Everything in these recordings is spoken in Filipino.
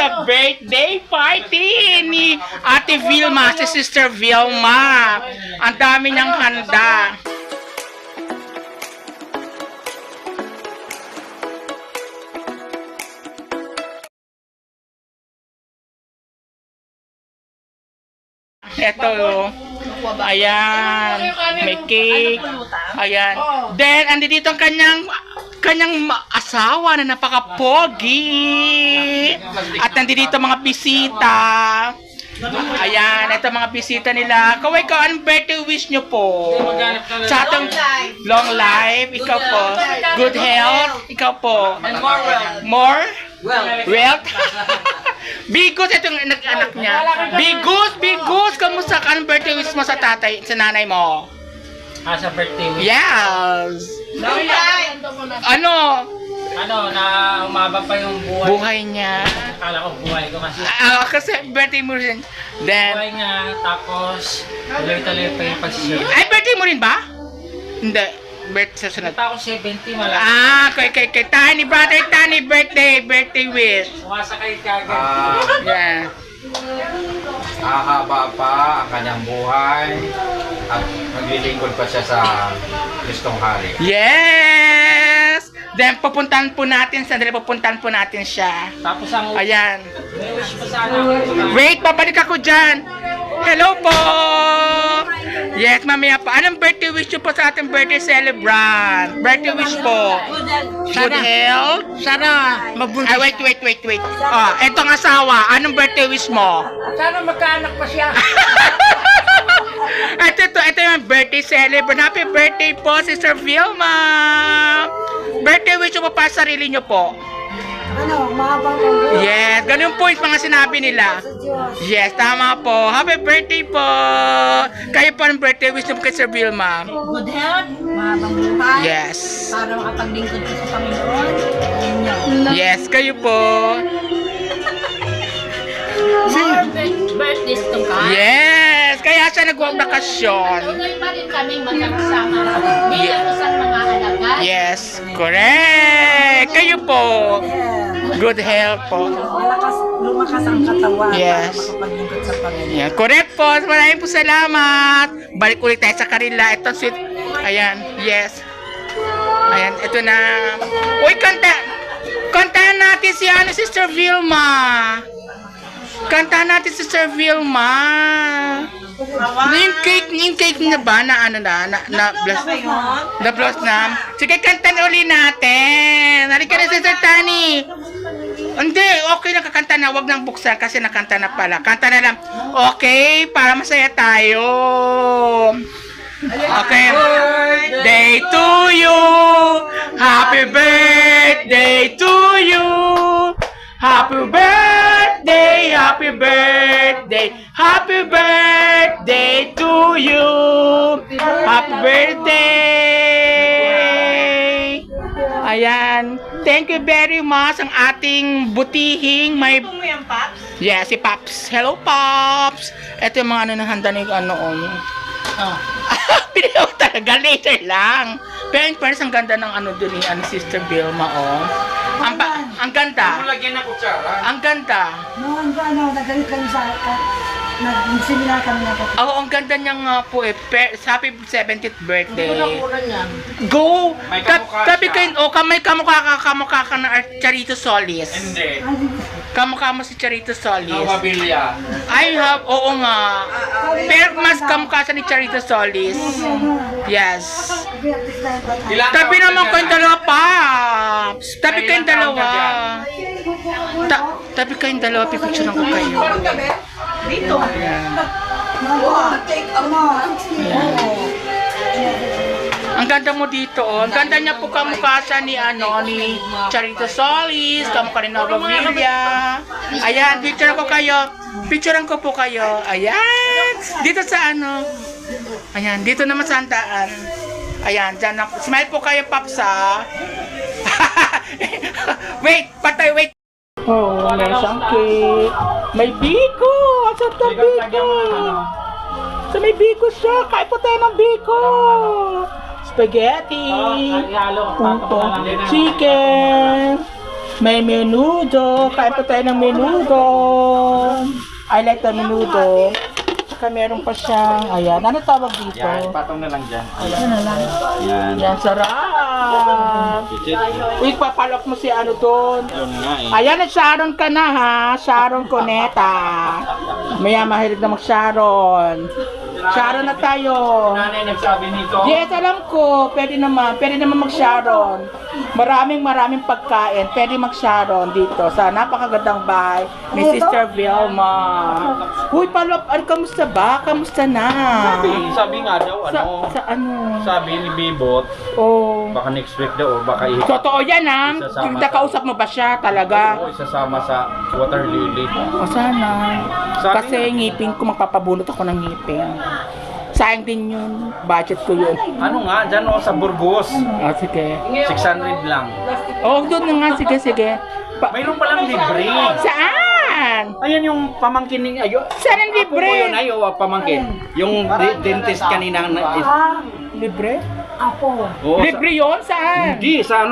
sa birthday party ni Ate Vilma, si Sister Vilma. Ang dami niyang handa. Ito, ayan, may cake, ayan. Then, andito ang kanyang asawa na napaka-pogi. At nandito mga bisita. Ayan, ito mga bisita nila. Kaway ka, anong birthday wish nyo po? Sa atong long life, ikaw po. Good health, ikaw po. And more wealth. More? Wealth. Wealth? Bigus, ito yung nag-anak niya. Bigus, kamusta ka? Anong birthday wish mo sa tatay, sa nanay mo? Sa birthday week. Yes! Ano? Na umaba pa yung buhay. Buhay niya. Akala ko buhay ko kasi. Kasi birthday mo rin. Then, Buhay nga, tapos tuloy-tuloy pa yung pagsisip. ay, birthday mo rin ba? Hindi. Birthday sa sunod. Nagpa ako 70, malaki. Kay Tani, brother Tani, birthday wish. Sumasakay ka agad. Yeah. Hahaba pa ang kanyang buhay at maglilingkod pa siya sa Kristong Hari. Yes! Then, pupuntahan po natin siya. Tapos ang Ayan. may wish pa sana. Wait, babalik ako dyan. Hello po! Yes, mamaya pa. Anong birthday wish nyo po sa ating birthday celebrant? Birthday wish po. Good health. Sana mabuntis. Ay, wait. Etong asawa, anong birthday wish mo? Sana magkaanak pa siya. Ito yung birthday celebrant. Happy birthday po, Sister Vilma! Birthday wish nyo po pa sa sarili nyo po. Mahabang buhay Yes, ganun po yung mga sinabi nila. sa Diyos. Yes, tama po. Happy birthday po! Kayo po ang birthday wish nyo po kay Sir Vilma. Good health, mahabang buhay. Yes. Para makapaglingkod ka sa Panginoon. Yun yun. Yes, kayo po. More birthdays to come. Yes, kaya siya nagwabakasyon. Tuloy pa rin kaming magkakasama. Bilang isang mga alagad. Yes, correct. Kayo po. Good health po. Lumakas ang katawan. Yes. Para makapaglingkod sa Panginoon. Yan, correct po. Maraming po salamat. Balik ulit tayo sa kanila. Ito sweet. Ayan, yes. Ayan, ito na. Uy, kantahan natin si Sister Vilma. Kantahan natin si Sister Vilma. Yung cake na ba na bless na. Sige, kantahan uli natin. Halika na, Sister Tani. Hindi, okay na kakanta na. Huwag nang buksan kasi nakanta na pala. Kanta na lang. Okay, para masaya tayo. Okay. Birthday to you. Happy birthday to you. Happy birthday, happy birthday, happy birthday to you. Happy birthday. Ayan. Thank you very much ang ating butihing may... Yeah, si Pops. Hello, Pops. Ito yung mga handa na yung Pinaw talaga, later lang. Pero in fairness, ang ganda ng dun ni Sister Vilma, Ang ganda. Lagyan na kutsara. Ang ganda. Noon ba, nagalit kami sa... Nag-seminar kami na kapatid. Ang ganda niya nga po happy 70th birthday. niyan. Go! May kamukha Tabi siya. kayo, may kamukha ka na Charito Solis. Hindi. Kamukha mo si Charito Solis. Novabilia. Oo nga. Pero mas kamukha siya ni Charito Solis. Yes. Tabi naman kayong dalawa, Pops. Tabi kayong dalawa. Tabi kayong dalawa, pipicturean ko kayo. Dito. Ayan. Take a month. Ang ganda mo dito, Ang ganda niya po kamukha siya ni Charito Solis, kamukha ni Novabilia. Ayan, picturean ko kayo. Picturean ko po kayo. Ayan. Dito sa Ayan, dito naman sa handaan. Ayan, dyan na. Smile po kayo, Pops, ha? Wait. Oh, may isang cake. May biko! Asa ito biko? So may biko siya. Kain po tayo ng biko. Spaghetti. Ihalo. Chicken. May menudo. Kain po tayo ng menudo. I like the menudo. Tsaka meron pa siyang, ayan, ano tawag dito? Yan, patong na lang dyan. Yan, sarap. Uy, papalok mo si ano doon. Yun nga eh. Ayan, Sharon ka na ha. Sharon Cuneta. Maya mahilig na mag-Sharon. Sharon na tayo. Nanay nagsabi nito. Yes, alam ko. Pwede naman mag-Sharon. Maraming pagkain. Pwede mag-Sharon dito sa napakagandang bahay ni Sister Vilma. Uy, palop, kamusta ba? Kamusta na? Sabi nga daw, Sa ano? sabi ni Bibot, Oh. baka next week daw, o baka Totoo yan ha. Isasama Nakausap mo ba siya talaga? isasama sa water lily. O sana. Sabi Kasi nga. ngipin ko, magpapabunot ako ng ngipin. Sayang din yun. Budget ko yun. Ano nga, dyan o sa Burgos. O, sige. 600 lang. O, doon na nga. Sige. Mayroon palang libre. Saan? Ayan yung pamangkin ni ayo. Saan ang Ako po yun libre? ay o pamangkin. Yung dentist kanina Libre? Apo. Oo, Libre yun? Saan? Hindi sa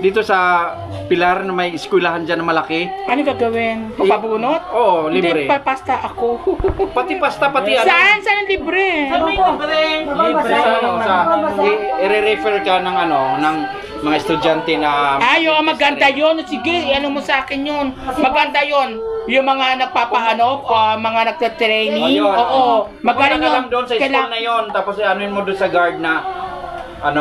dito sa Pilar na may eskwelahan diyan na malaki. Ano gagawin? Papabunot? Oo, libre. Hindi, papasta ako. Pati pasta pati ano. Saan? Saan ang libre? Libre sa i-refer ka ng ng mga estudyante na Ayo, maganda yun. Sige, ano mo sa akin yun. Maganda yun. Yung mga mga nagtatraining. Ayun. Oo. Magaling Pumunta ka yun. lang doon sa school na yon, tapos anuin mo doon sa guard na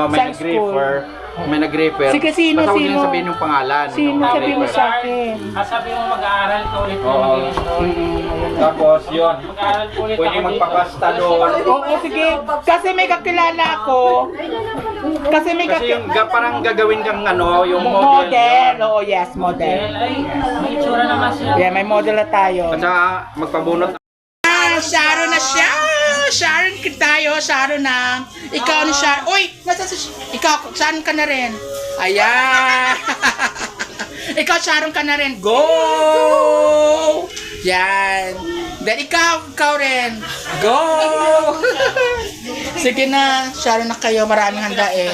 may Sa nag-refer. May nag-refer. Sige, sino, Basta huwag sino? niyo sabihin yung pangalan. Sino Yung sabi mo nag-refer. sa akin? Sabi mo mag-aaral ka ulit. Oo. Tapos yun. Mag-aaral ka ulit. Pwede magpakasta doon. Oo, sige. Kasi may kakilala ako. Kasi Yung parang gagawin kang yung model. model. Oo, yes, model. Ay, may itsura naman siya. Yeah, may model na tayo. At saka magpabunot. Sharon na siya. Sharon tayo. Sharon na. Ikaw ni Sharon. Uy! Ikaw, saan ka na rin? Ayan. Ikaw, Sharon ka na rin. Go! Yan. Then ikaw rin. Go! Sige na. Sharon na kayo. Maraming handa eh.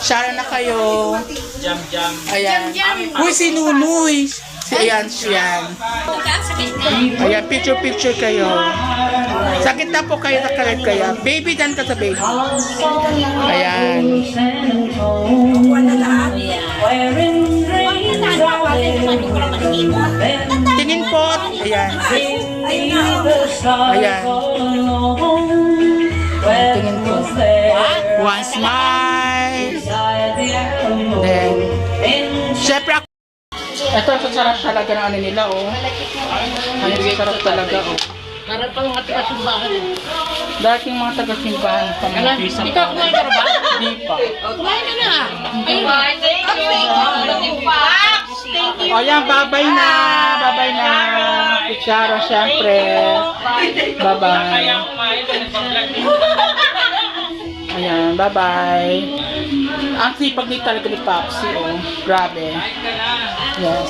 Sharon na kayo. Jam. Ayan. Uy, si Nunoy. Ayan, siyan. Ayan, picture kayo. Sakit na po kayo, nakarep kayo. Baby, dyan ka sa baby. Ayan. Tingin po. Ayan. Ayan. Tingin po. One smile. Then, syempre ako. Ito, sarap talaga ng ano nila, oh. Ano, sarap talaga, oh. Para pa mga taga-simbahan. Dating mga taga-simbahan pa mga pisa. Ikaw kumain ka na ba? Hindi pa. Kumain ka na. O yan, babay na. Babay na. Kutsara, syempre. Bye-bye. Ayan, bye-bye. Ang sipag ni talaga ni Popsi, oh. Grabe. Yes.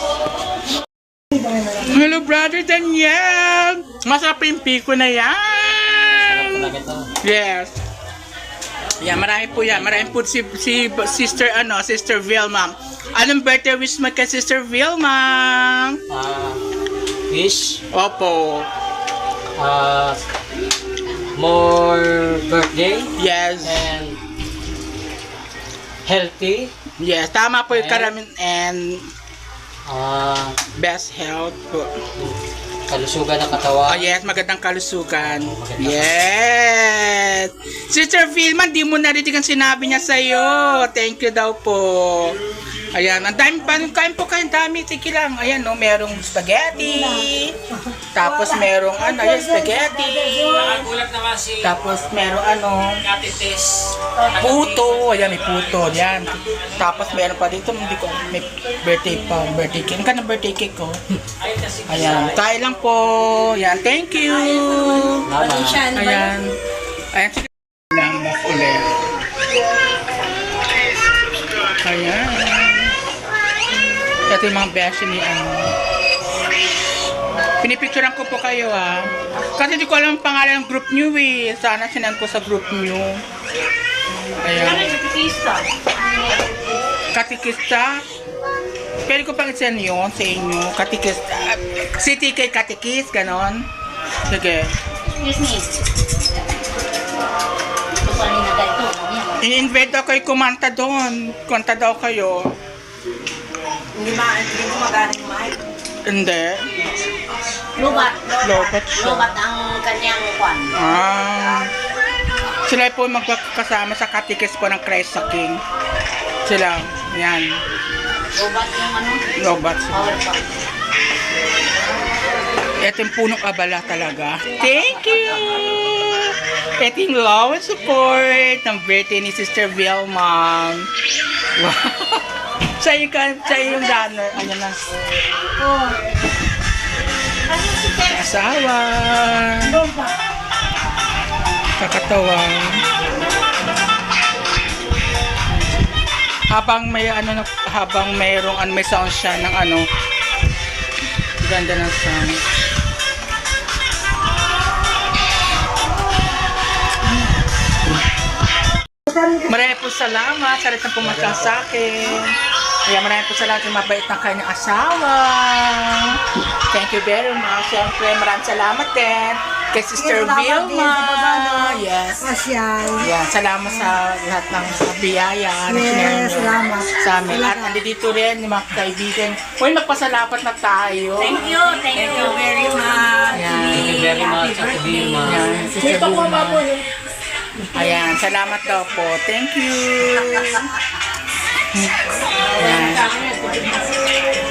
Hello, brother Daniel! Masarap yung piko na yan! Yes. Yan, marami po yan. Marami po si Sister, Sister Vilma. Anong birthday wish mo kay Sister Vilma? Wish, Opo. more birthday Yes. and healthy. Yes, tama po yung karamin and best health po. Kalusugan ng Oh katawan. yes, magandang kalusugan. Yes! Sister Vilma, di mo narinig ang sinabi niya sa'yo. Thank you daw po. Ayan, ang dami pa. Kain po kayo, dami. Sige lang. Ayan, no, merong spaghetti. Tapos merong, spaghetti. Nakagulat naman si Tapos merong, Katites. puto. Ayan, may puto. Ayan. Tapos meron pa dito, hindi ko, may birthday pa. Birthday cake. Ang ka ng birthday cake ko. Ayan, kain lang po. Ayan, thank you. Ayan. Ayan, sige. Lang ulit. Ayan. Ito yung mga beshi ni Pinipicturean ko po kayo Kasi hindi ko alam ang pangalan ng group nyo eh. Sana sinan ko sa group nyo. Ayan. Katikista. Pwede ko pang isend yun sa inyo. Katikis. Si TK Katikis, ganon. Sige. Excuse me. Ito pa rin na ito. I-invite daw kayo kumanta doon. Kumanta daw kayo. Hindi ko magaling mic. Hindi. Lubat. Lobat siya. Lubat ang kanyang kwan. Sila po magkakasama sa Katikis po ng Christ sa King. Sila. Yan. Lubat yung ano. Lobat sila. Power pa. Ito yung punong abala talaga. Thank you! Ito yung love and support ng birthday ni Sister Vilma. Wow! Siya yung runner. Ayan na. Oh. Asawa. Kakatawa. Habang may habang mayroong may sound siya ng ganda ng sound. Maraming po salamat sa rin na pumasya sa akin. Kaya maraming po salamat sa mabait ng kanyang asawa. Thank you very much. Siyempre, maraming salamat din kay Sister Vilma. Yes. Masyal. Yan, salamat sa lahat ng biyaya na sinare Yes, niyo salamat. sa amin. At nandito rin yung mga kaibigan. Uy, magpasalamat na tayo. Thank you very much. Yan. Thank you very much, Ate Vilma. Yan, Sister Vilma. Ayan, salamat daw po. Thank you. Yan.